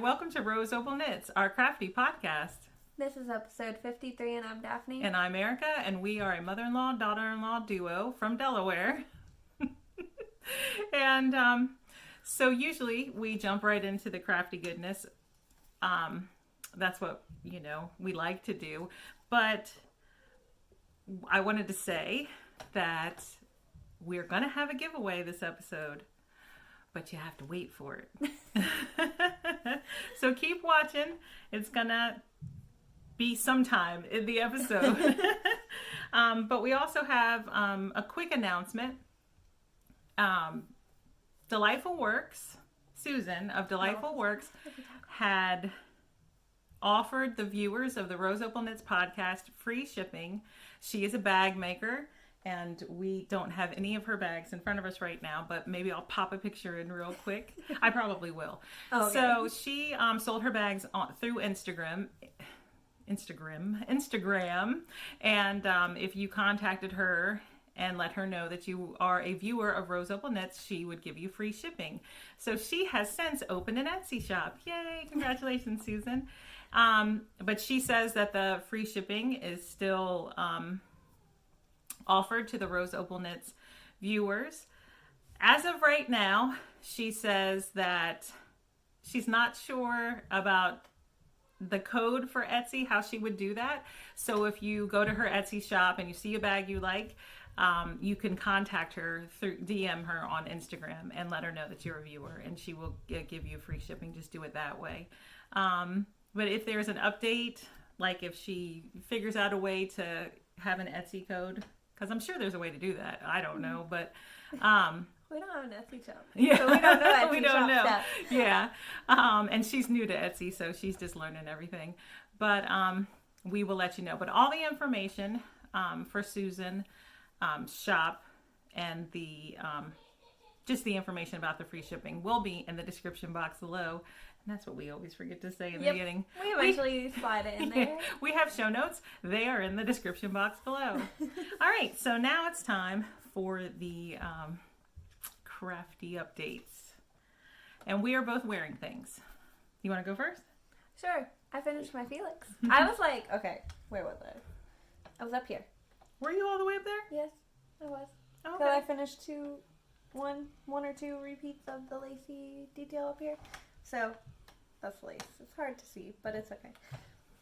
welcome to Rose Opal Knits, our crafty podcast. This is episode 53, and I'm Daphne. And I'm Erica, and we are a mother-in-law, daughter-in-law duo from Delaware. And so usually we jump right into the crafty goodness. That's what, we like to do. But I wanted to say that we're going to have a giveaway this episode. But you have to wait for it. So keep watching. It's going to be sometime in the episode. But we also have a quick announcement. Delightful Works, Susan of Delightful Works, had offered the viewers of the Rose Opal Knits podcast free shipping. She is a bag maker. And we don't have any of her bags in front of us right now, but maybe I'll pop a picture in real quick. I probably will. Okay. So she sold her bags through Instagram. And if you contacted her and let her know that you are a viewer of Rose Opal Knits, she would give you free shipping. So she has since opened an Etsy shop. Yay! Congratulations, Susan. But she says that the free shipping is still offered to the Rose Opal Knits viewers. As of right now, she says that she's not sure about the code for Etsy, how she would do that. So if you go to her Etsy shop and you see a bag you like, you can contact her through DM her on Instagram and let her know that you're a viewer, and she will give you free shipping. Just do it that way. But if there's an update, like if she figures out a way to have an Etsy code, because I'm sure there's a way to do that. I don't know, but we don't have an Etsy shop. Yeah, so we don't know Etsy we don't know. Stuff. Yeah, and she's new to Etsy, so she's just learning everything. But we will let you know. But all the information for Susan shop and the just the information about the free shipping will be in the description box below. And that's what we always forget to say in the beginning. We eventually slide it in there. We have show notes. They are in the description box below. All right, so now it's time for the crafty updates. And we are both wearing things. You want to go first? Sure. I finished my Felix. I was like, okay, where was I? I was up here. Were you all the way up there? Yes, I was. Okay. So I finished one or two repeats of the lacy detail up here. So that's lace. It's hard to see, but it's okay.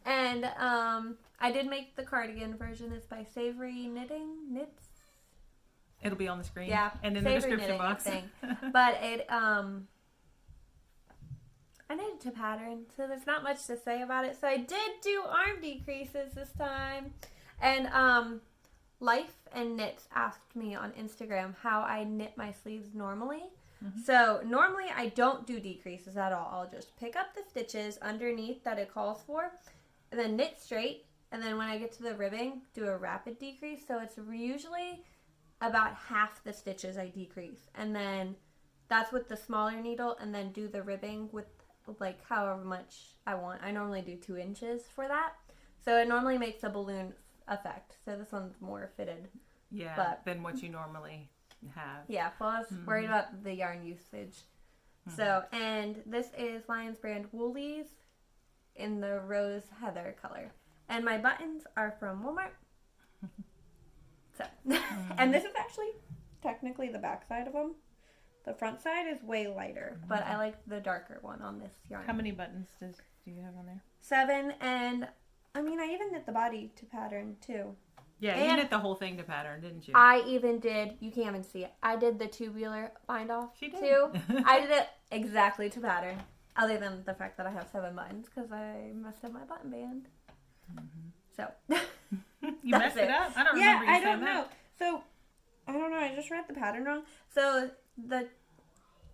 And I did make the cardigan version. It's by Savory Knits. It'll be on the screen. Yeah, and in Savory the description box. But it I knitted to pattern, so there's not much to say about it. So I did do arm decreases this time, and Life and Knits asked me on Instagram how I knit my sleeves normally. So normally I don't do decreases at all. I'll just pick up the stitches underneath that it calls for, and then knit straight, and then when I get to the ribbing, do a rapid decrease. So it's usually about half the stitches I decrease, and then that's with the smaller needle, and then do the ribbing with like however much I want. I normally do 2 inches for that, so it normally makes a balloon effect. So this one's more fitted. Yeah, than what you normally have. Yeah, well, I was worried about the yarn usage. So, and this is Lions Brand Woolies in the rose heather color. And my buttons are from Walmart. So, and this is actually technically the back side of them. The front side is way lighter, but I like the darker one on this yarn. How many buttons do you have on there? 7, and I mean, I even knit the body to pattern too. Yeah, you knit the whole thing to pattern, didn't you? I even did, you can't even see it, I did the tubular bind off too. I did it exactly to pattern, other than the fact that I have 7 buttons, because I messed up my button band. So. You messed it up? I don't remember you saying that. Yeah, I don't know. So, I don't know, I just read the pattern wrong. So,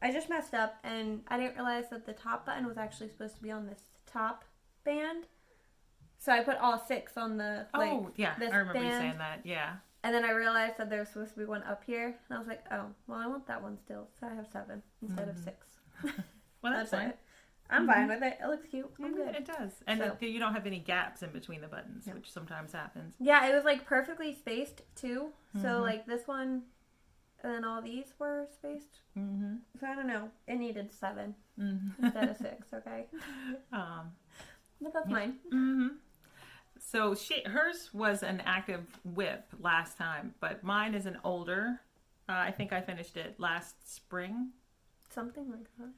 I just messed up, and I didn't realize that the top button was actually supposed to be on this top band. So I put all 6 on the this I remember you saying that. Yeah. And then I realized that there was supposed to be one up here, and I was like, oh, well, I want that one still, so I have 7 instead of 6. Well, that's fine. I'm fine with it. It looks cute. I'm good. It does. And you don't have any gaps in between the buttons, which sometimes happens. Yeah, it was like perfectly spaced too. So like this one, and then all these were spaced. Mm-hmm. So I don't know. It needed 7 Mm-hmm. instead of 6. Okay, but that's mine. Mm-hmm. So hers was an active whip last time, but mine is an older. I think I finished it last spring. Something like that.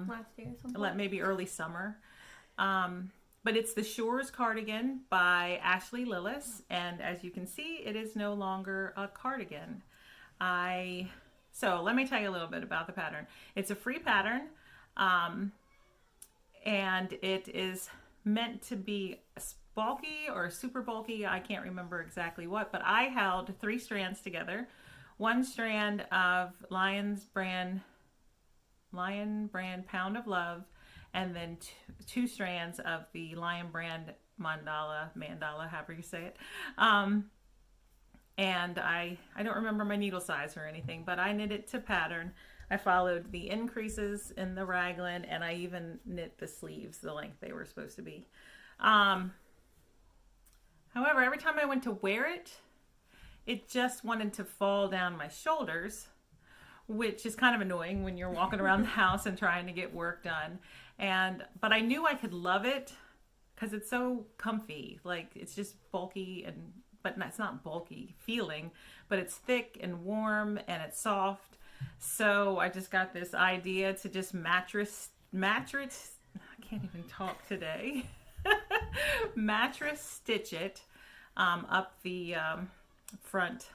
Last year, something. Like maybe early summer. But it's the Shores cardigan by Ashley Lillis, and as you can see, it is no longer a cardigan. So let me tell you a little bit about the pattern. It's a free pattern, and it is meant to be bulky or super bulky. I can't remember exactly what, but I held 3 strands together. 1 strand of Lion brand Pound of Love, and then 2 strands of the Lion brand mandala, however you say it. And I don't remember my needle size or anything, but I knit it to pattern. I followed the increases in the raglan, and I even knit the sleeves the length they were supposed to be. However, every time I went to wear it, it just wanted to fall down my shoulders, which is kind of annoying when you're walking around the house and trying to get work done. But I knew I could love it because it's so comfy. Like, it's just bulky, but it's not bulky feeling, but it's thick and warm and it's soft. So I just got this idea to just mattress, I can't even talk today. Mattress stitch it up the front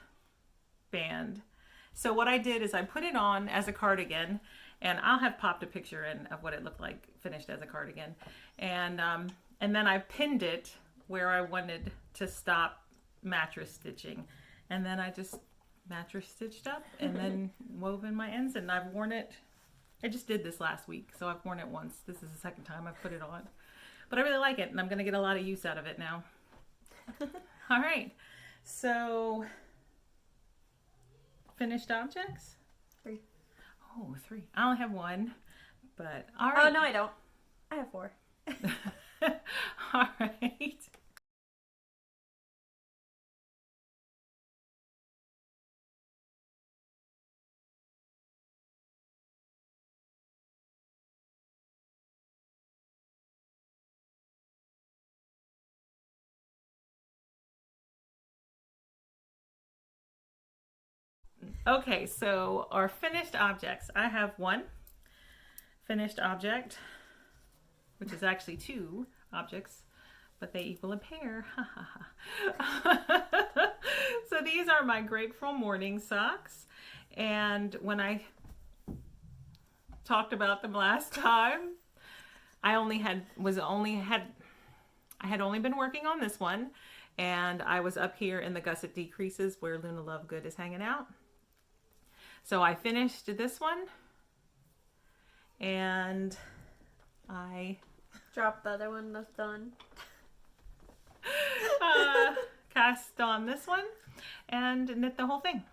band. So what I did is I put it on as a cardigan, and I'll have popped a picture in of what it looked like finished as a cardigan. And then I pinned it where I wanted to stop mattress stitching. And then I just mattress stitched up and then wove in my ends, and I've worn it. I just did this last week, so I've worn it once. This is the second time I've put it on. But I really like it, and I'm going to get a lot of use out of it now. All right. So, finished objects? 3. Oh, 3. I only have 1, but all right. Oh, no, I don't. I have 4. All right. Okay, so our finished objects. I have 1 finished object, which is actually 2 objects, but they equal a pair. So these are my Grateful Morning socks, and when I talked about them last time, I had only been working on this one, and I was up here in the gusset decreases where Luna Lovegood is hanging out. So I finished this one, and I dropped the other one that's done. Cast on this one and knit the whole thing.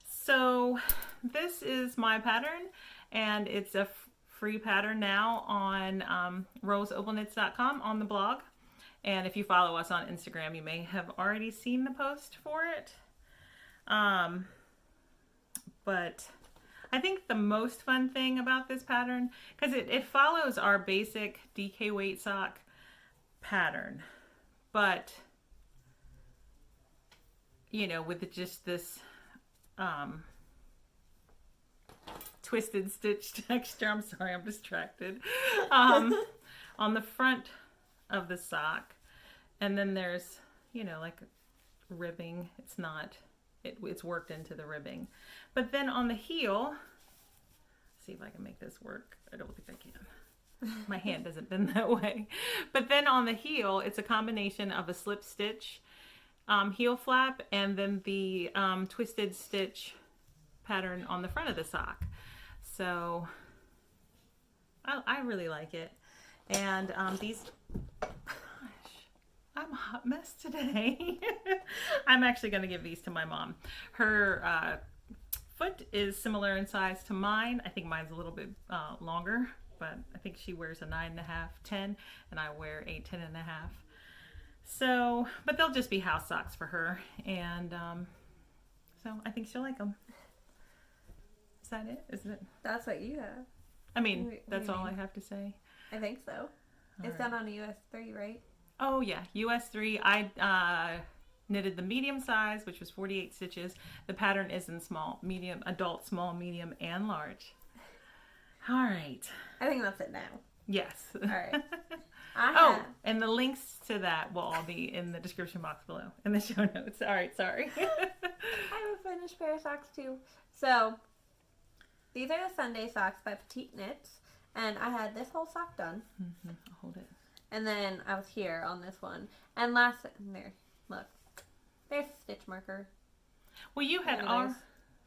So this is my pattern, and it's a free pattern now on roseopalknits.com on the blog. And if you follow us on Instagram, you may have already seen the post for it. But I think the most fun thing about this pattern, because it follows our basic DK weight sock pattern, but you know, with just this twisted stitch texture. I'm sorry, I'm distracted. On the front of the sock, and then there's, you know, like ribbing. It's not, it's worked into the ribbing. But then on the heel, see if I can make this work. I don't think I can. My hand doesn't bend that way. But then on the heel, it's a combination of a slip stitch heel flap and then the twisted stitch pattern on the front of the sock. So I really like it. And these, gosh, I'm a hot mess today. I'm actually going to give these to my mom. Her foot is similar in size to mine. I think mine's a little bit longer, but I think she wears a 9.5, 10, and I wear a 10.5. So, but they'll just be house socks for her, and so I think she'll like them. that it? Isn't it? That's what you have. I mean, What do that's you all mean? I have to say. I think so. It's done on a US 3, right? Oh, yeah. US 3. I knitted the medium size, which was 48 stitches. The pattern is in small, medium, adult, small, medium, and large. All right. I think that's it now. Yes. All right. And the links to that will all be in the description box below in the show notes. All right, sorry. I have a finished pair of socks too. So, these are the Sunday socks by PetiteKnit. And I had this whole sock done. I'll hold it. And then I was here on this one. And there, look. There's a stitch marker. Well, you had Anyways.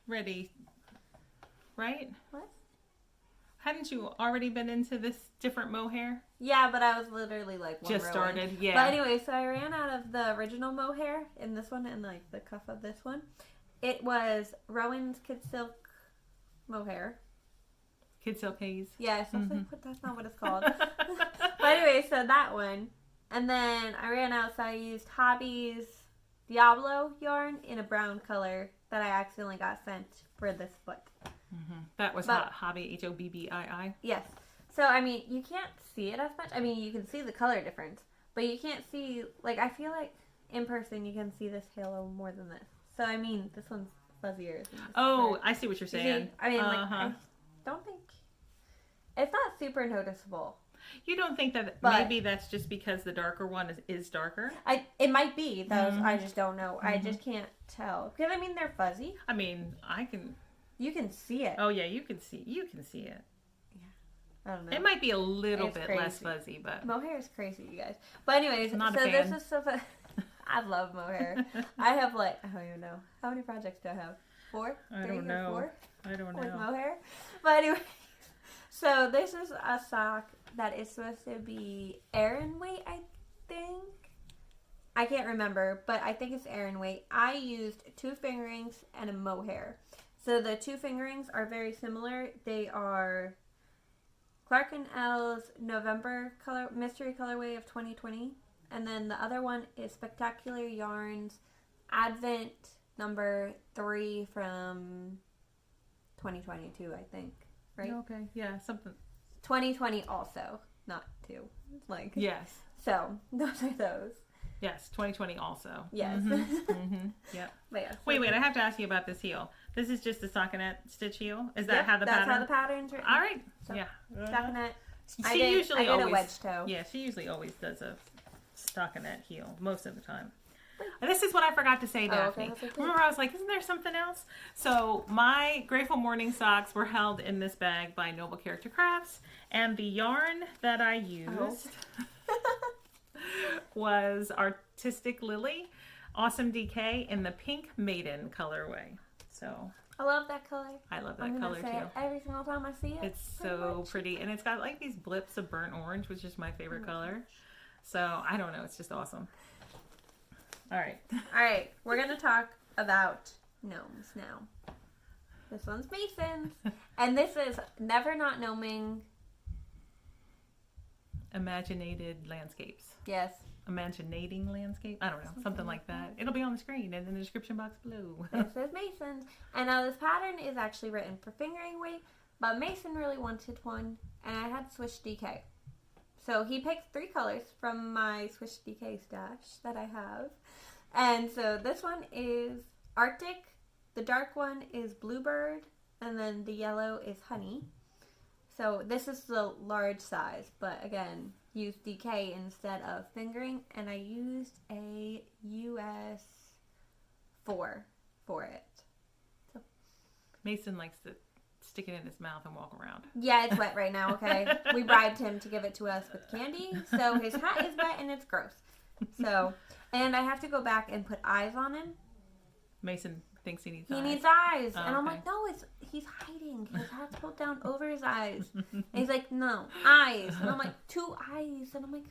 already, right? What? Hadn't you already been into this different mohair? Yeah, but I was literally like one Just row started, in. yeah. But anyway, so I ran out of the original mohair in this one and like the cuff of this one. It was Rowan's Kid Silk mohair. Kid Silk Haze. Yes, I was like, what? That's not what it's called. But anyway, so that one. And then I ran out, so I used Hobby's Diablo yarn in a brown color that I accidentally got sent for this foot. That was Hobby, Hobbii. Yes. So, I mean, you can't see it as much. I mean, you can see the color difference. But you can't see, like, I feel like in person you can see this halo more than this. So, I mean, this one's fuzzier. Than this Oh, I see what you're You saying. see? I mean, like, I don't think... It's not super noticeable. You don't think that But- maybe that's just because the darker one is darker? It might be, those. I just don't know. I just can't tell. Because, I mean, they're fuzzy. I mean, I can... You can see it. Oh, yeah, you can see it. I don't know. It might be a little It's bit crazy. less fuzzy, but... Mohair is crazy, you guys. But anyways, Not a so fan. this is so I love mohair. I have like, I don't even know. How many projects do I have? 4? I 3 don't or know. 4? I don't With know. mohair? But anyway, so this is a sock that is supposed to be Aran weight, I think. I can't remember, but I think it's Aran weight. I used 2 fingerings and a mohair. So the 2 fingerings are very similar. They are Clark & L's November color mystery colorway of 2020, and then the other one is Spectacular Yarns Advent number 3 from 2022, I think. Right? Okay, yeah, something. 2020 also, not 2. Like Yes. So those are those. Yes, 2020 also. Yes. Yep. But yeah, so Wait, I have to ask you about this heel. This is just the stockinette stitch heel? Is that yep, how the that's pattern? how the pattern's written. All right. So, Yeah. Stockinette. She usually I did always a wedge toe. Yeah, she usually always does a stockinette heel most of the time. And this is what I forgot to say, Daphne. that's okay. Remember, I was like, isn't there something else? So my Grateful Morning socks were held in this bag by Noble Character Crafts, and the yarn that I used was Artistic Lily, Awesome DK, in the Pink Maiden colorway. So I love that color. I love that I'm gonna color say too. it every single time I see it. It's pretty so much. pretty, and it's got like these blips of burnt orange, which is my favorite color. So I don't know, it's just awesome. All right. All right, we're gonna talk about gnomes now. This one's Mason's, and this is Never Not Gnoming. Imaginated landscapes. Yes. Imaginating landscape? I don't know, something like that. It'll be on the screen and in the description box below. This is Mason's, and now this pattern is actually written for fingering weight, but Mason really wanted one, and I had Swish DK. So he picked 3 colors from my Swish DK stash that I have. And so this one is Arctic, the dark one is Bluebird, and then the yellow is Honey. So this is the large size, but again, use DK instead of fingering, and I used a US 4 for it. So Mason likes to stick it in his mouth and walk around. yeah, it's wet right now, okay? We bribed him to give it to us with candy, so his hat is wet and it's gross. So, and I have to go back and put eyes on him. Mason thinks he needs He eyes. needs eyes. Oh, and I'm okay. like, no, he's hiding. His hat's pulled down over his eyes. And he's like, no, eyes. And I'm like, 2 eyes. And I'm like,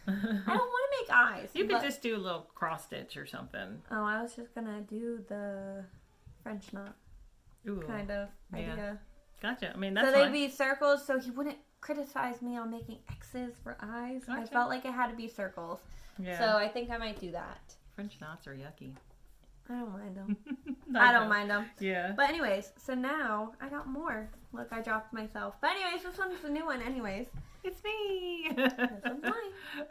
I don't want to make eyes. You could But- just do a little cross stitch or something. Oh, I was just going to do the French knot Ooh. kind of idea. Gotcha. I mean, that's So they'd fine. be circles, so he wouldn't criticize me on making X's for eyes. I Gotcha. felt like it had to be circles. Yeah. So I think I might do that. French knots are yucky. I don't mind them. I don't mind them. Yeah. But anyways, so now I got more. Look, I dropped myself. But anyways, this one's the new one anyways. It's me. This one's mine.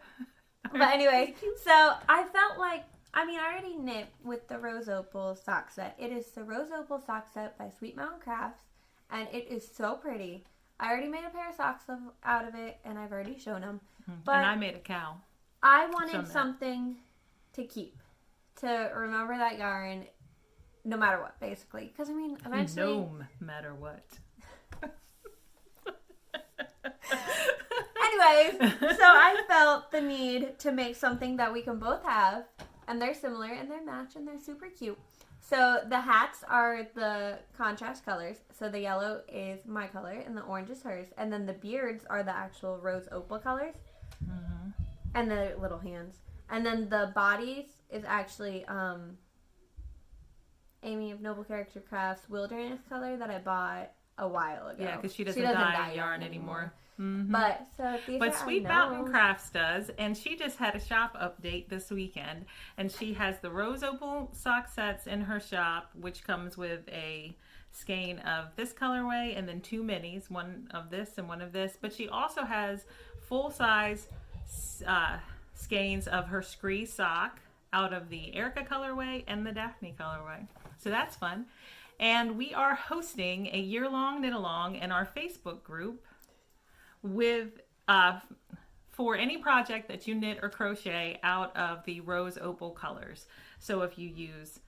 But anyways, so I felt like, I already knit with the Rose Opal sock set. It is the Rose Opal sock set by Sweet Mountain Crafts, and it is so pretty. I already made a pair of socks out of it, and I've already shown them. But and I made a cow. I wanted something to keep, to remember that yarn, no matter what, basically. Because, eventually... No matter what. Anyways, so I felt the need to make something that we can both have, and they're similar, and they're match, and they're super cute. So the hats are the contrast colors. So the yellow is my color, and the orange is hers. And then the beards are the actual Rose Opal colors. Mm-hmm. And the little hands. And then the bodies is actually Amy of Noble Character Crafts Wilderness color that I bought a while ago. Yeah, because she doesn't dye yarn anymore. Mm-hmm. But Sweet Mountain Crafts does, and she just had a shop update this weekend, and she has the Rose Opal sock sets in her shop, which comes with a skein of this colorway and then 2 minis, one of this and one of this. But she also has full-size skeins of her Scree sock out of the Erica colorway and the Daphne colorway. So that's fun. And we are hosting a year-long knit-along in our Facebook group with for any project that you knit or crochet out of the Rose Opal colors. So if you use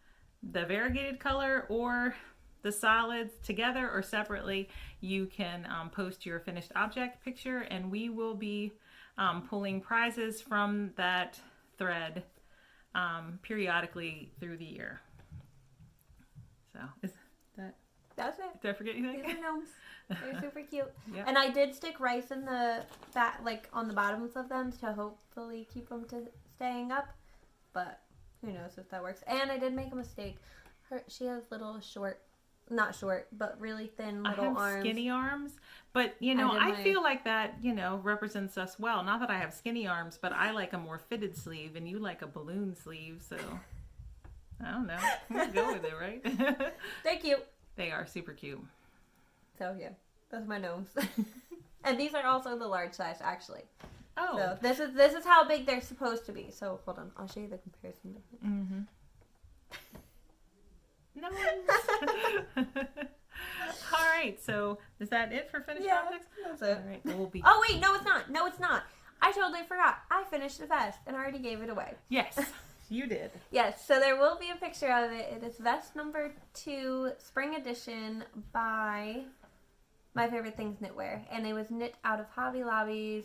the variegated color or the solids together or separately, you can post your finished object picture, and we will be pulling prizes from that thread periodically through the year. So is that's it. Did I forget anything? These are gnomes. They're super cute. Yep. And I did stick rice in the fat, like on the bottoms of them to hopefully keep them to staying up. But who knows if that works. And I did make a mistake. She has little not short, but really thin little arms. Skinny arms. But, I feel like that, represents us well. Not that I have skinny arms, but I like a more fitted sleeve, and you like a balloon sleeve, so I don't know. Let's go with it, right? They're cute. They are super cute. So yeah, those are my gnomes. And these are also the large size, actually. Oh. So this is how big they're supposed to be. So hold on, I'll show you the comparison. Mm-hmm. No. All right. So is that it for finished objects? That's it. All right. We'll be. Oh wait, no, it's not. No, it's not. I totally forgot. I finished the vest and already gave it away. Yes, you did. Yes, so there will be a picture of it. It is vest number 2, spring edition by My Favorite Things Knitwear. And it was knit out of Hobby Lobby's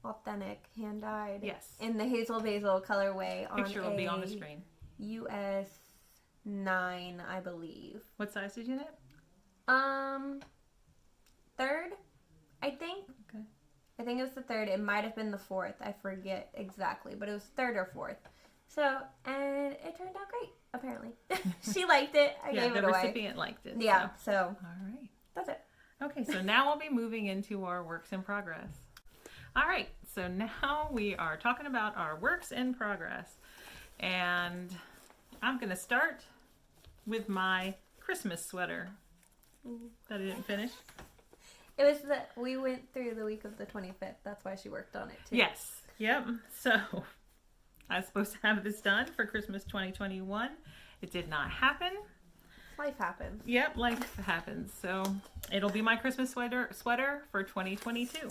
authentic hand-dyed. Yes. In the Hazel Basil colorway. Picture will be on the screen. US 9, I believe. What size did you knit? 3rd, I think. Okay. I think it was the 3rd. It might have been the 4th. I forget exactly, but it was 3rd or 4th. So, and it turned out great, apparently. She liked it. I gave it away. The recipient liked it. Yeah, so. All right. That's it. Okay, so now we'll be moving into our works in progress. All right, so now we are talking about our works in progress. And I'm going to start with my Christmas sweater that I didn't finish. It was we went through the week of the 25th. That's why she worked on it too. Yes. Yep. So I was supposed to have this done for Christmas 2021. It did not happen. Life happens. Yep, life happens. So it'll be my Christmas sweater for 2022.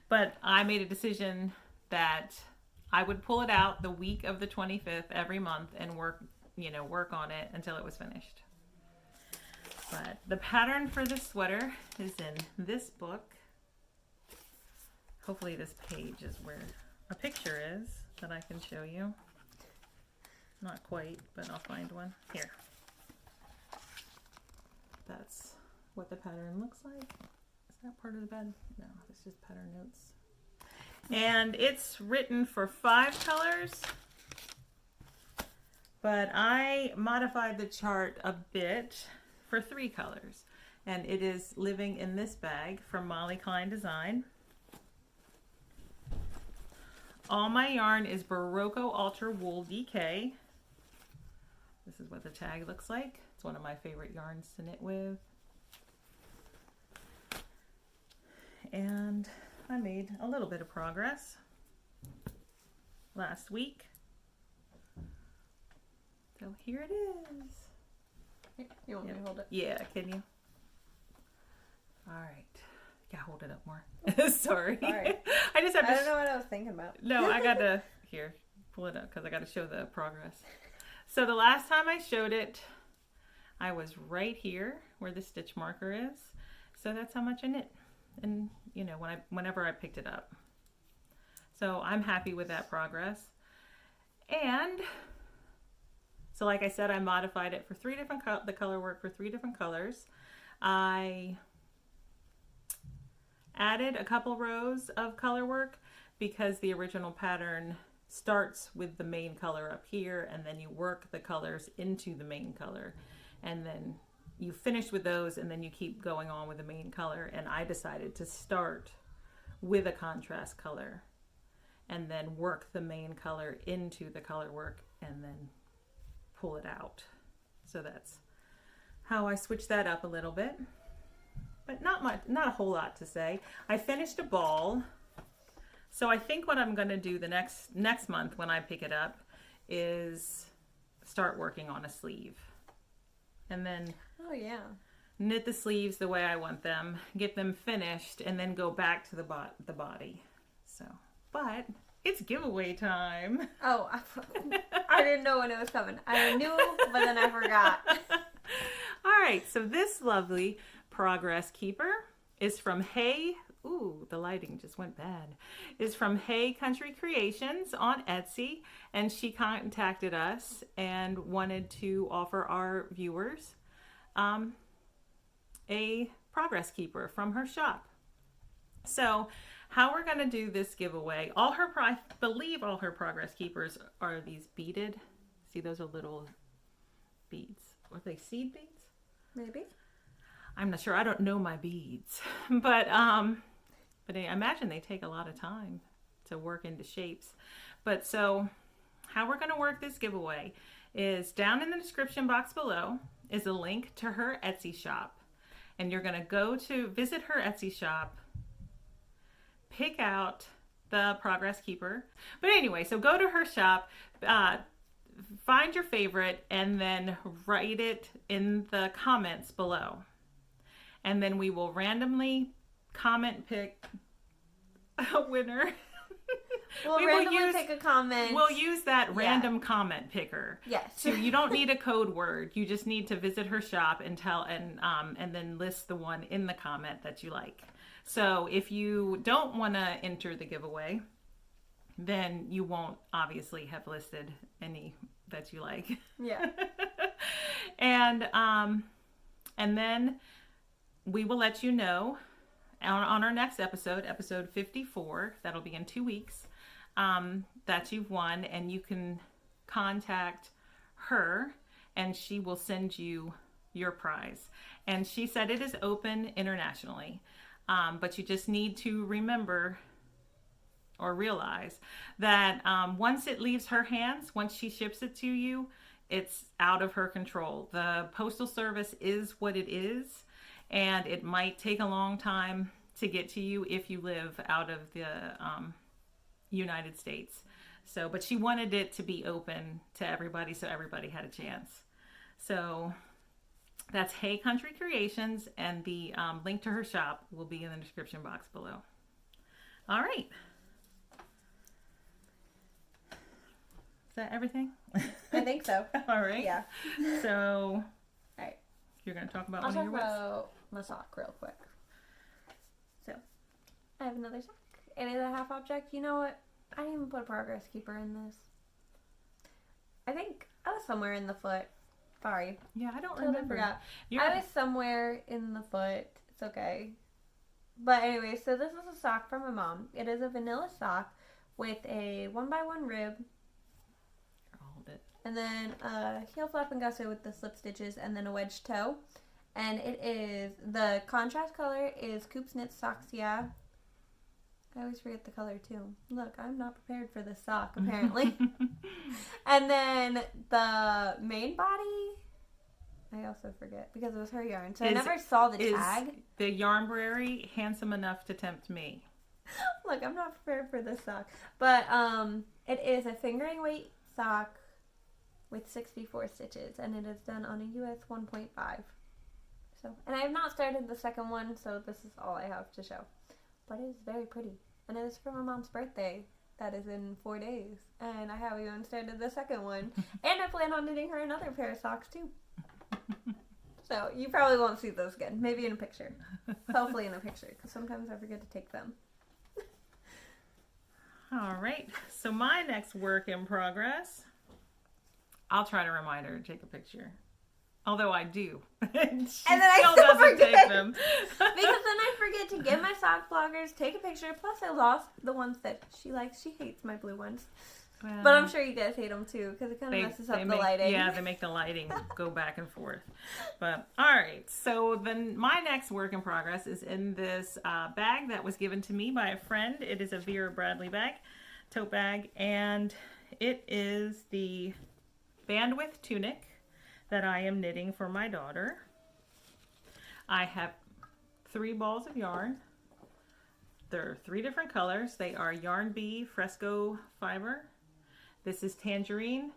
But I made a decision that I would pull it out the week of the 25th every month and work on it until it was finished. But the pattern for this sweater is in this book. Hopefully this page is where a picture is that I can show you. Not quite, but I'll find one. Here. That's what the pattern looks like. Is that part of the bed? No, it's just pattern notes. And it's written for 5 colors. But I modified the chart a bit for 3 colors. And it is living in this bag from Molly Klein Design. All my yarn is Barocco Ultra Wool DK. This is what the tag looks like. It's one of my favorite yarns to knit with. And I made a little bit of progress last week. So here it is. You want me to hold it? Yeah, can you? All right. Yeah, hold it up more. Sorry. Sorry. I just have to. I don't know what I was thinking about. No, I got to. Here, pull it up because I got to show the progress. So the last time I showed it, I was right here where the stitch marker is. So that's how much I knit. And, you know, whenever I picked it up. So I'm happy with that progress. And so like I said, I modified it for the color work for 3 different colors. I added a couple rows of color work because the original pattern starts with the main color up here, and then you work the colors into the main color, and then you finish with those, and then you keep going on with the main color. And I decided to start with a contrast color and then work the main color into the color work and then pull it out. So that's how I switched that up a little bit, but not a whole lot to say. I finished a ball. So I think what I'm going to do the next month when I pick it up is start working on a sleeve. And then knit the sleeves the way I want them, get them finished, and then go back to the body. So, but it's giveaway time. Oh, I didn't know when it was coming. I knew, but then I forgot. All right, so this lovely progress keeper is from Ooh, the lighting just went bad. Is from Hey Country Creations on Etsy, and she contacted us and wanted to offer our viewers a progress keeper from her shop. So how we're going to do this giveaway, I believe all her progress keepers are these beaded. See, those are little beads. Are they seed beads? Maybe. I'm not sure. I don't know my beads, but I imagine they take a lot of time to work into shapes. But so how we're going to work this giveaway is down in the description box below is a link to her Etsy shop. And you're going to go to visit her Etsy shop, pick out the progress keeper. But anyway, so go to her shop, find your favorite, and then write it in the comments below. And then we will randomly comment pick a winner. We'll randomly pick a comment. We'll use that random comment picker. Yes. So you don't need a code word. You just need to visit her shop and then list the one in the comment that you like. So if you don't want to enter the giveaway, then you won't obviously have listed any that you like. Yeah. And then we will let you know on our next episode 54, that'll be in 2 weeks, that you've won, and you can contact her and she will send you your prize. And she said it is open internationally, but you just need to remember or realize that once it leaves her hands, once she ships it to you, it's out of her control. The postal service is what it is, and it might take a long time to get to you if you live out of the United States. So, but she wanted it to be open to everybody so everybody had a chance. So that's Hey Country Creations, and the link to her shop will be in the description box below. All right. Is that everything? I think so. All right. Yeah. So, all right. You're going to talk about I'll one of talk your WIPs? about my sock real quick. So, I have another sock. It is a half object. You know what? I didn't even put a progress keeper in this. I think I was somewhere in the foot. Sorry. Yeah, I don't Totally remember. forgot. I was somewhere in the foot. It's okay. But anyway, so this is a sock from my mom. It is a vanilla sock with a 1x1 rib. Hold it. And then a heel flap and gusset with the slip stitches, and then a wedge toe. And it is, the contrast color is Coops Knits Socks, yeah. I always forget the color too. Look, I'm not prepared for this sock, apparently. And then the main body, I also forget because it was her yarn. So I never saw the tag. Is the Yarnberry handsome enough to tempt me? Look, I'm not prepared for this sock. But it is a fingering weight sock with 64 stitches. And it is done on a US 1.5. So, and I have not started the second one, so this is all I have to show. But it is very pretty. And it is for my mom's birthday. That is in 4 days. And I haven't even started the second one. And I plan on knitting her another pair of socks too. So you probably won't see those again. Maybe in a picture. Hopefully in a picture. Because sometimes I forget to take them. All right. So my next work in progress, I'll try to remind her to take a picture. Although I do. And then I still doesn't forget. take them. Because then I forget to get my sock bloggers, take a picture. Plus I lost the ones that she likes. She hates my blue ones. Well, But I'm sure you guys hate them too. Because it kind of messes up the lighting. Yeah, they make the lighting go back and forth. But all right. So then my next work in progress is in this bag that was given to me by a friend. It is a Vera Bradley bag, tote bag. And it is the bandwidth tunic that I am knitting for my daughter. I have 3 balls of yarn. They're 3 different colors. They are Yarn Bee Fresco Fiber. This is Tangerine.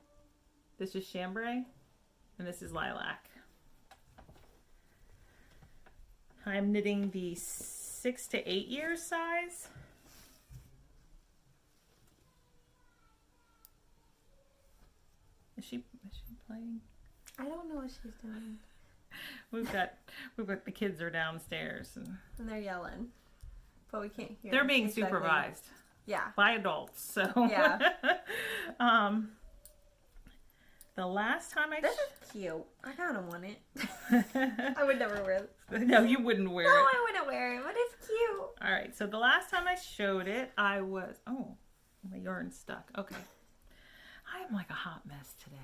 This is Chambray. And this is Lilac. I'm knitting the 6 to 8 years size. Is she playing? I don't know what she's doing. We've got the kids are downstairs and they're yelling. But we can't hear. They're being exactly. supervised. Yeah. By adults. So Yeah. the last time I This is cute. I kinda want it. I would never wear this. No, you wouldn't wear No, it. I wouldn't wear it, but it's cute. Alright, so the last time I showed it, I was my yarn's stuck. Okay. I am like a hot mess today.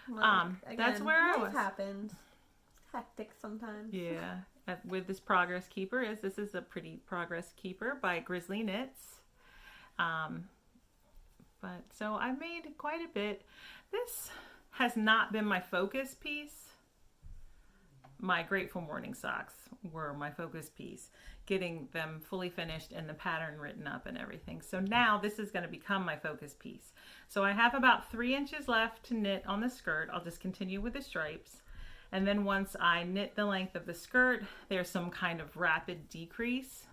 Well, that's again, where I life was. happens. It's hectic sometimes. Yeah. With this progress keeper this is a pretty progress keeper by Grizzly Knits. But so I made quite a bit. This has not been my focus piece. My Grateful Morning socks were my focus piece, getting them fully finished and the pattern written up and everything. So now this is going to become my focus piece. So I have about 3 inches left to knit on the skirt. I'll just continue with the stripes. And then once I knit the length of the skirt, there's some kind of rapid decrease.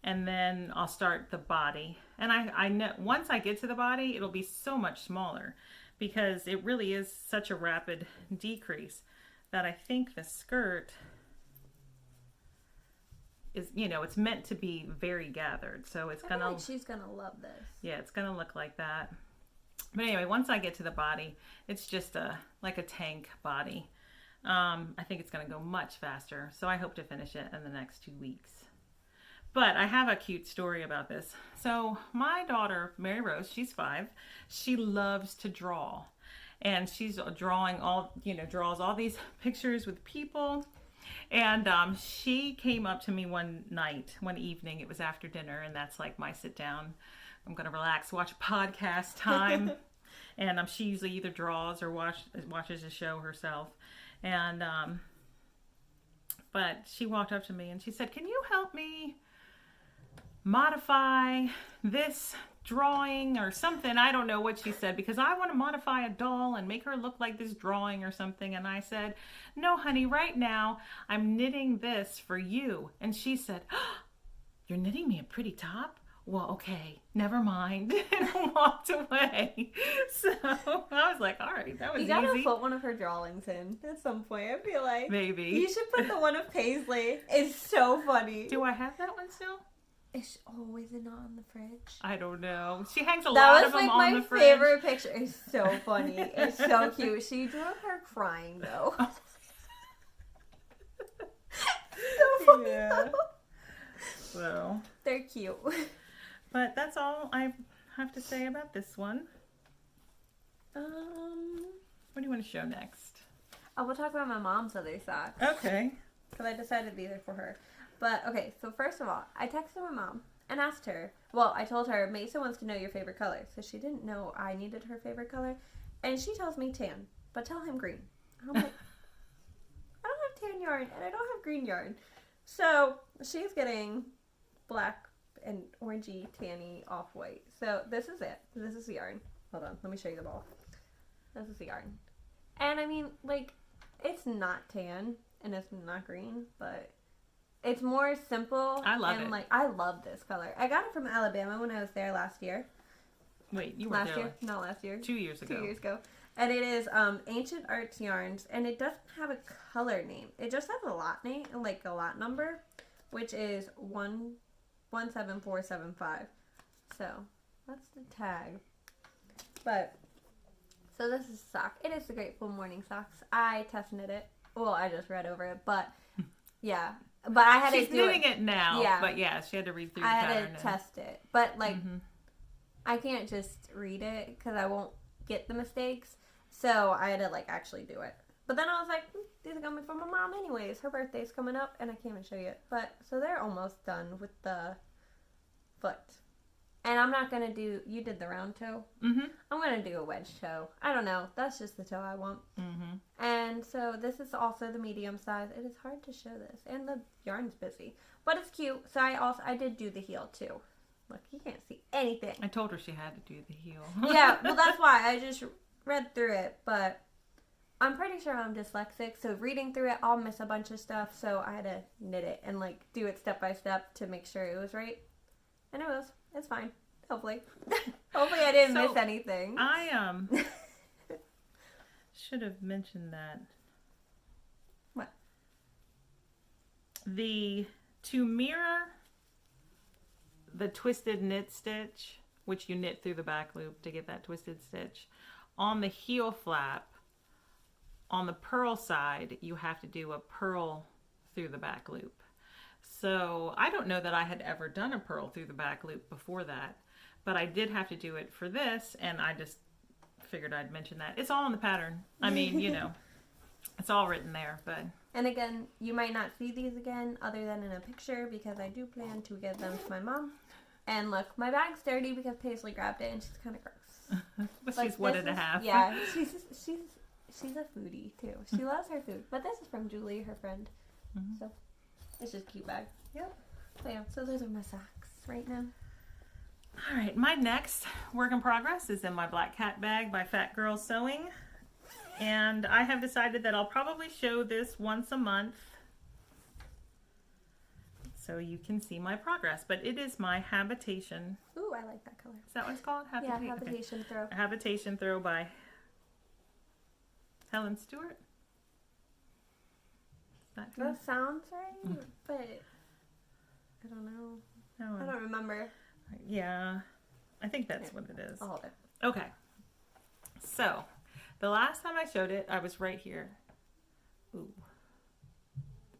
And then I'll start the body. And I know once I get to the body, it'll be so much smaller because it really is such a rapid decrease that I think the skirt is, it's meant to be very gathered. So it's I feel like she's gonna love this. Yeah, it's gonna look like that. But anyway, once I get to the body, it's just like a tank body. I think it's gonna go much faster. So I hope to finish it in the next 2 weeks. But I have a cute story about this. So my daughter, Mary Rose, she's 5. She loves to draw. And she's drawing draws all these pictures with people. And she came up to me one evening. It was after dinner, and that's like my sit down. I'm going to relax, watch a podcast time. And she usually either draws or watches a show herself. And but she walked up to me and she said, "Can you help me modify this drawing or something?" I don't know what she said, because I want to modify a doll and make her look like this drawing or something. And I said, "No, honey, right now I'm knitting this for you." And she said, "Oh, you're knitting me a pretty top? Well, okay, never mind," and walked away. So I was like, all right, that was easy. You gotta put one of her drawings in at some point, I feel like. Maybe. You should put the one of Paisley. It's so funny. Do I have that one still? Is it not on the fridge? I don't know. She hangs a lot of them on the fridge. That was like my favorite picture. It's so funny. It's so cute. She drew her crying though. So funny. Yeah. Though. So. They're cute. But that's all I have to say about this one. What do you want to show next? Oh, we'll talk about my mom's other socks. Okay. Because I decided these are for her. But, okay, so first of all, I texted my mom. and asked her. Well, I told her, Mesa wants to know your favorite color. So she didn't know I needed her favorite color. And she tells me tan, but tell him green. And I'm like, I don't have tan yarn and I don't have green yarn. So she's getting black and orangey, tanny, off-white. So this is it. This is the yarn. Hold on. Let me show you the ball. This is the yarn. And I mean, like, it's not tan and it's not green, but it's more simple. I love and it. Like, I love this color. I got it from Alabama when I was there last year. Wait, you were last there year? Not last year. 2 years ago. 2 years ago. And it is Ancient Arts Yarns, and it doesn't have a color name. It just has a lot name, like a lot number, which is 17475. So that's the tag. But so this is a sock. It is the Grateful Morning Socks. I test knit it. Well, I just read over it, but yeah. But I had She's to do knitting it now. Yeah. But yeah, she had to read through the I pattern. had to test it, but like I can't just read it because I won't get the mistakes. So I had to like actually do it. But then I was like, these are coming from my mom anyways. Her birthday's coming up and I can't even show you it. But so they're almost done with the foot. And I'm not going to do, you did the round toe. I'm going to do a wedge toe. I don't know. That's just the toe I want. And so this is also the medium size. It is hard to show this. And the yarn's busy. But it's cute. So I did do the heel too. Look, you can't see anything. I told her she had to do the heel. Yeah, well that's why. I just read through it. But I'm pretty sure I'm dyslexic. So reading through it, I'll miss a bunch of stuff. So I had to knit it and like do it step by step to make sure it was right. And it was. It's fine. Hopefully. Hopefully I didn't miss anything. I should have mentioned that. What? To mirror the twisted knit stitch, which you knit through the back loop to get that twisted stitch, on the heel flap, on the purl side, you have to do a purl through the back loop. So I don't know that I had ever done a purl through the back loop before that, but I did have to do it for this, and I just figured I'd mention that. It's all in the pattern. I mean, you know, it's all written there, but... And again, you might not see these again other than in a picture because I do plan to give them to my mom. And look, my bag's dirty because Paisley grabbed it and she's kind of gross. But she's one and a half. Yeah, she's a foodie too. She loves her food. But this is from Julie, her friend. So it's just a cute bag. Yep. So yeah, so those are my socks right now. All right, my next work in progress is in my Black Cat bag by Fat Girl Sewing. And I have decided that I'll probably show this once a month so you can see my progress. But it is my Habitation. Ooh, I like that color. Is that what it's called? Yeah, Habitation Throw. A Habitation Throw by Helen Stewart. That sounds right, but I don't know. I don't remember. Yeah, I think that's what it is. I'll hold it. Okay. So, the last time I showed it, I was right here. Ooh.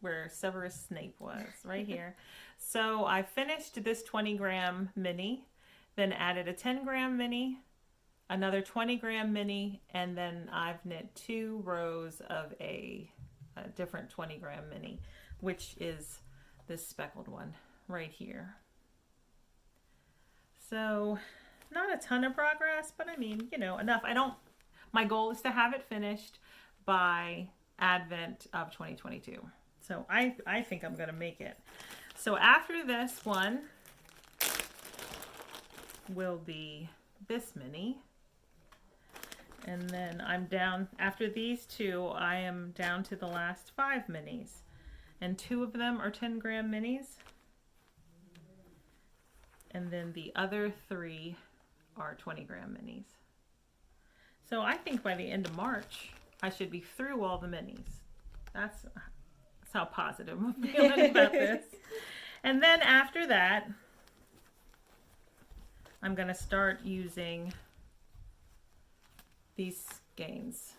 Where Severus Snape was, right here. So, I finished this 20-gram mini, then added a 10-gram mini, another 20-gram mini, and then I've knit 2 rows of a different 20-gram mini, which is this speckled one right here. So, not a ton of progress, but I mean, you know, enough. My goal is to have it finished by Advent of 2022. So I think I'm going to make it. So after this one will be this mini. And then I'm down, after these 2, I am down to the last 5 minis. And 2 of them are 10-gram minis. And then the other 3 are 20-gram minis. So I think by the end of March, I should be through all the minis. That's how positive I'm feeling about this. And then after that, I'm going to start using these skeins,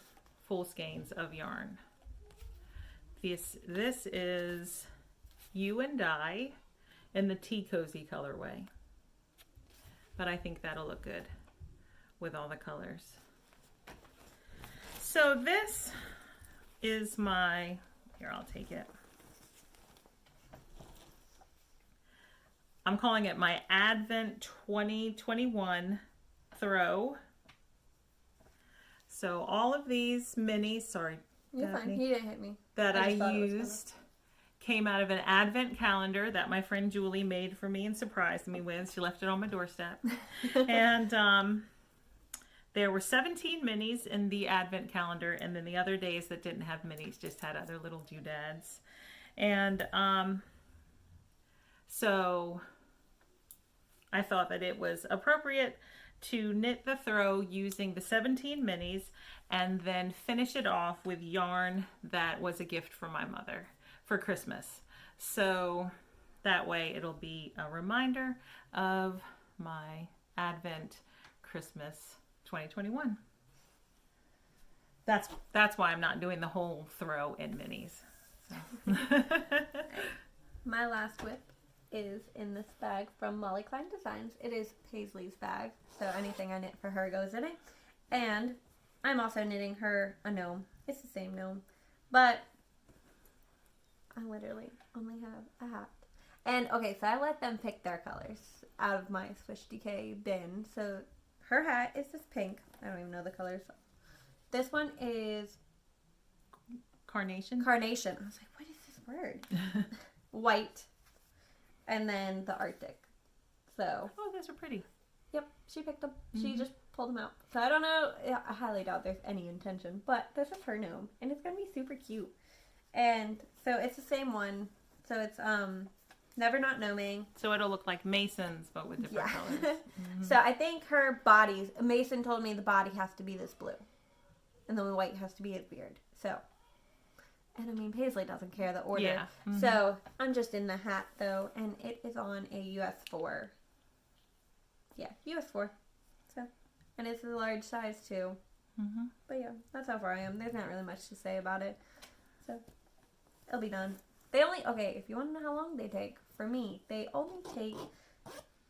full skeins of yarn. This is You and I in the Tea Cozy colorway. But I think that'll look good with all the colors. So this is my, here I'll take it. I'm calling it my Advent 2021 throw. So all of these minis, sorry, You're Daphne, fine. You didn't hit me. that I just thought it was used came out of an Advent calendar that my friend Julie made for me and surprised me with. She left it on my doorstep. And there were 17 minis in the Advent calendar, and then the other days that didn't have minis just had other little doodads. And so I thought that it was appropriate to knit the throw using the 17 minis and then finish it off with yarn that was a gift from my mother for Christmas. So that way it'll be a reminder of my Advent Christmas 2021. That's why I'm not doing the whole throw in minis. So. My last whip is in this bag from Molly Klein Designs. It is Paisley's bag, so anything I knit for her goes in it. And I'm also knitting her a gnome. It's the same gnome, but I literally only have a hat. And okay, so I let them pick their colors out of my Swish Decay bin. So her hat is this pink. I don't even know the colors. This one is Carnation. Carnation. I was like, what is this word? White. And then the Arctic. So. Oh, those are pretty. Yep, she picked them. She just pulled them out. So I don't know. I highly doubt there's any intention. But this is her gnome. And it's going to be super cute. And so it's the same one. So it's Never Not Gnoming. So it'll look like Mason's, but with different colors. Mm-hmm. So I think her bodies, Mason told me the body has to be this blue. And the white has to be his beard. So, and I mean, Paisley doesn't care the order. Yeah. Mm-hmm. So I'm just in the hat though. And it is on a US 4. Yeah, US 4. So, and it's a large size too. Mm-hmm. But yeah, that's how far I am. There's not really much to say about it. So, it'll be done. They only, okay, if you want to know how long they take, for me, they only take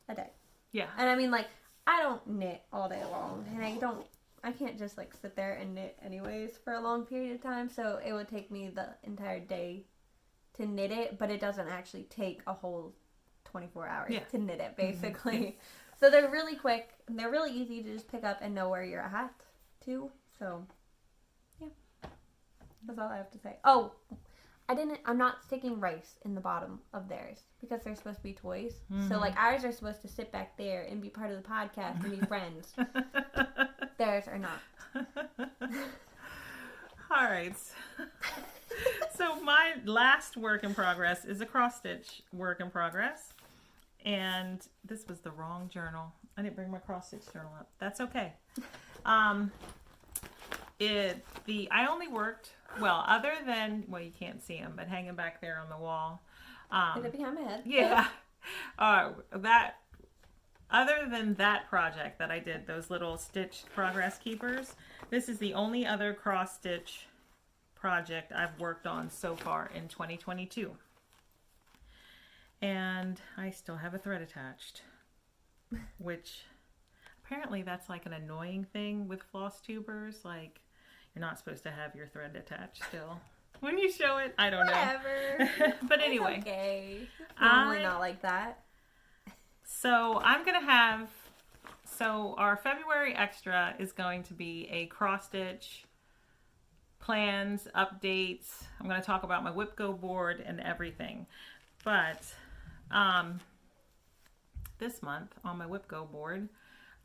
a day. Yeah. And I mean, like, I don't knit all day long. And I can't just, like, sit there and knit anyways for a long period of time. So, it would take me the entire day to knit it. But it doesn't actually take a whole 24 hours to knit it, basically. Mm-hmm. So, they're really quick. And they're really easy to just pick up and know where you're at, too. So, yeah. That's all I have to say. Oh, I'm not sticking rice in the bottom of theirs because they're supposed to be toys. Mm-hmm. So, like, ours are supposed to sit back there and be part of the podcast and be friends. Theirs are not. All right. So, my last work in progress is a cross-stitch work in progress. And this was the wrong journal. I didn't bring my cross-stitch journal up. That's okay. I only worked, well, other than, well, you can't see them, but hanging back there on the wall. Is it behind my head? Yeah. Other than that project that I did, those little stitch progress keepers, this is the only other cross stitch project I've worked on so far in 2022. And I still have a thread attached, which apparently that's like an annoying thing with floss tubers. Like, you're not supposed to have your thread attached still. When you show it, I don't know. Whatever. But anyway. It's okay. It's normally not like that. So our February extra is going to be a cross stitch, plans, updates. I'm going to talk about my whip go board and everything. But this month on my whip go board,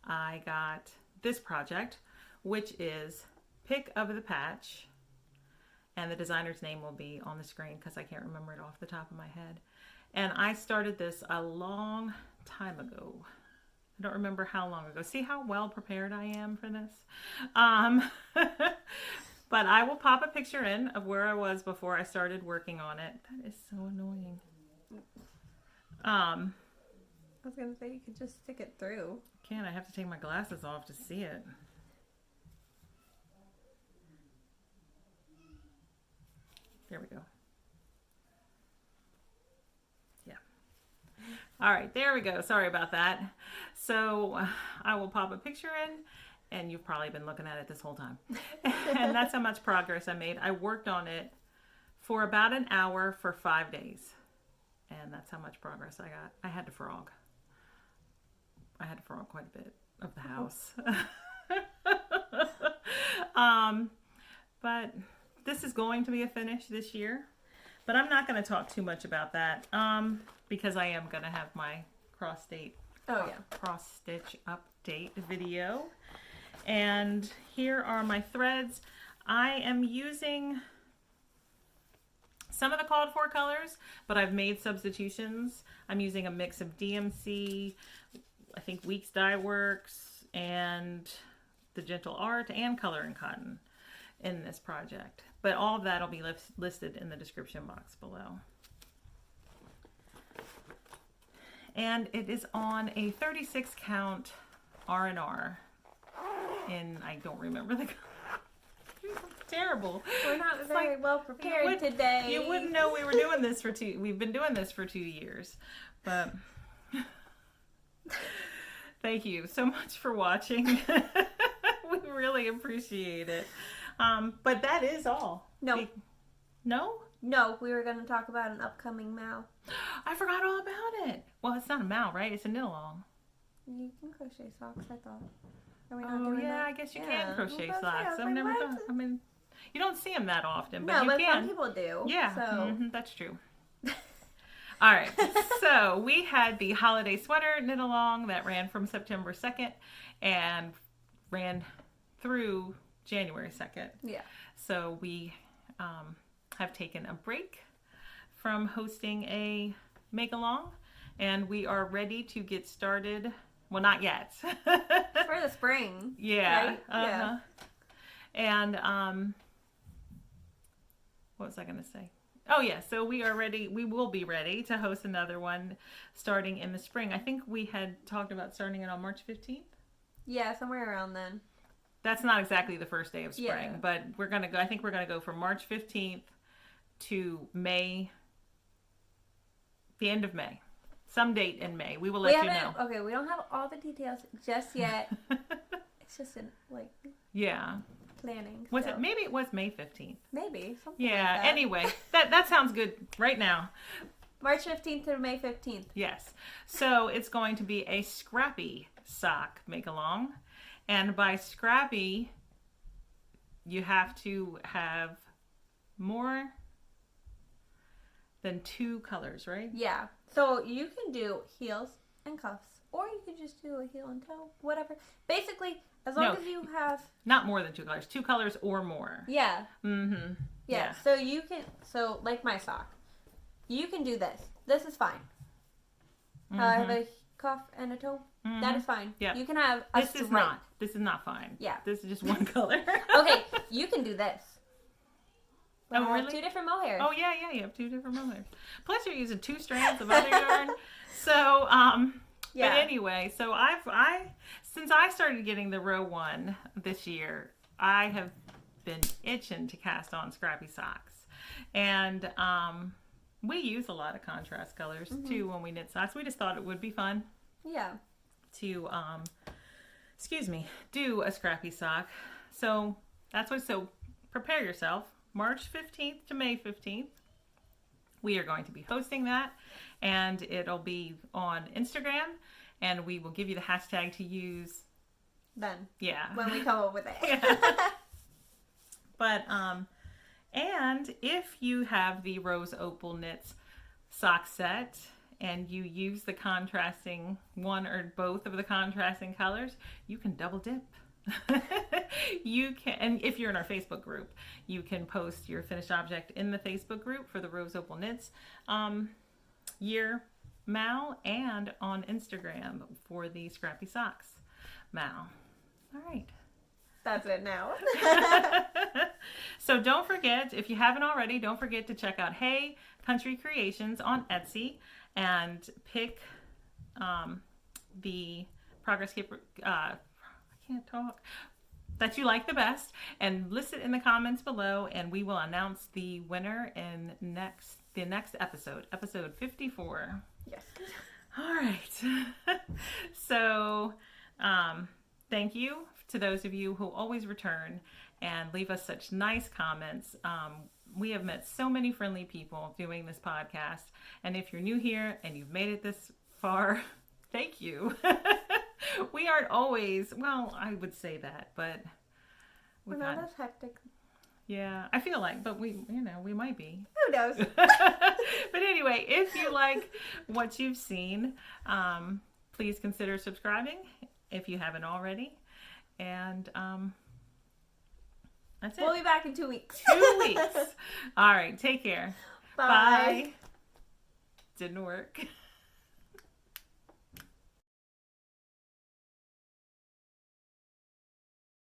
I got this project, which is Pick of the Patch. And the designer's name will be on the screen because I can't remember it off the top of my head. And I started this a long time ago. I don't remember how long ago. See how well prepared I am for this? But I will pop a picture in of where I was before I started working on it. That is so annoying. I was going to say you could just stick it through. Can't. I have to take my glasses off to see it. There we go. Yeah. All right, there we go. Sorry about that. So I will pop a picture in, and you've probably been looking at it this whole time. And that's how much progress I made. I worked on it for about an hour for 5 days. and that's how much progress I got. I had to frog quite a bit of the house. But this is going to be a finish this year, but I'm not going to talk too much about that because I am going to have my cross stitch update video. And here are my threads. I am using some of the called for colors, but I've made substitutions. I'm using a mix of DMC, I think Weeks Dye Works, and the Gentle Art, and Color and Cotton in this project. But all of that will be listed in the description box below. And it is on a 36 count R&R in, I don't remember the terrible. We're not very well prepared today. You wouldn't know we were doing this for we've been doing this for 2 years. But thank you so much for watching. We really appreciate it. But that is all. No. No? No, we were going to talk about an upcoming MAU. I forgot all about it. Well, it's not a MAU, right? It's a knit along. You can crochet socks, I thought. Are we not Oh, doing yeah, that? I guess you can crochet socks. I've like, never what? done. I mean, you don't see them that often, but No, you but can. some people do. Yeah, So. that's true. All right, so we had the holiday sweater knit along that ran from September 2nd and ran through January 2nd. Yeah. So we have taken a break from hosting a make along, and we are ready to get started. Well, not yet. For the spring. Yeah. Right? Yeah. And what was I going to say? Oh yeah, so we are ready. We will be ready to host another one starting in the spring. I think we had talked about starting it on March 15th. Yeah, somewhere around then. That's not exactly the first day of spring, Yeah. but we're going to go. I think we're going to go from March 15th to May, the end of May. Some date in May. We will let you know. Okay, we don't have all the details just yet. It's just in, like, Yeah. planning. Was so. it? Maybe it was May 15th. Maybe. Something Yeah. like that. Anyway, that sounds good right now. March 15th to May 15th. Yes. So it's going to be a scrappy sock make along. And by scrappy, you have to have more than 2 colors, right? Yeah. So you can do heels and cuffs, or you could just do a heel and toe, whatever. Basically, as long as you have... Not more than 2 colors. 2 colors or more. Yeah. Mm-hmm. Yeah. So you can... So, like my sock. You can do this. This is fine. Mm-hmm. I have a cuff and a toe. Mm-hmm. That is fine. Yeah. You can have a This is stripe. not. This is not fine. Yeah. This is just one color. Okay, you can do this. Oh, I have really? 2 different mohairs. Oh, yeah, you have 2 different mohairs. Plus, you're using 2 strands of other yarn. So, Yeah. but anyway, so since I started getting the row 1 this year, I have been itching to cast on scrappy socks. And we use a lot of contrast colors, too, when we knit socks. We just thought it would be fun Yeah. to, do a scrappy sock. So, so prepare yourself. March 15th to May 15th. We are going to be hosting that, and it'll be on Instagram, and we will give you the hashtag to use. Then. Yeah. When we come up with it. Yeah. But, and if you have the Rose Opal Knits sock set, and you use the contrasting one or both of the contrasting colors, you can double dip. You can, and if you're in our Facebook group, you can post your finished object in the Facebook group for the Rose Opal Knits year MAU, and on Instagram for the Scrappy Socks MAU. All right. That's it now. So don't forget, if you haven't already, don't forget to check out Hey Country Creations on Etsy and pick the progress keeper. I can't talk. That you like the best, and list it in the comments below, and we will announce the winner in the next episode 54. Yes. All right. So thank you to those of you who always return and leave us such nice comments. we have met so many friendly people doing this podcast. And if you're new here and you've made it this far, thank you. We aren't always, well, I would say that, but we're not as hectic. Yeah, I feel like, but we might be. Who knows? But anyway, if you like what you've seen, please consider subscribing if you haven't already. And that's it. We'll be back in 2 weeks. 2 weeks. All right, take care. Bye. Didn't work.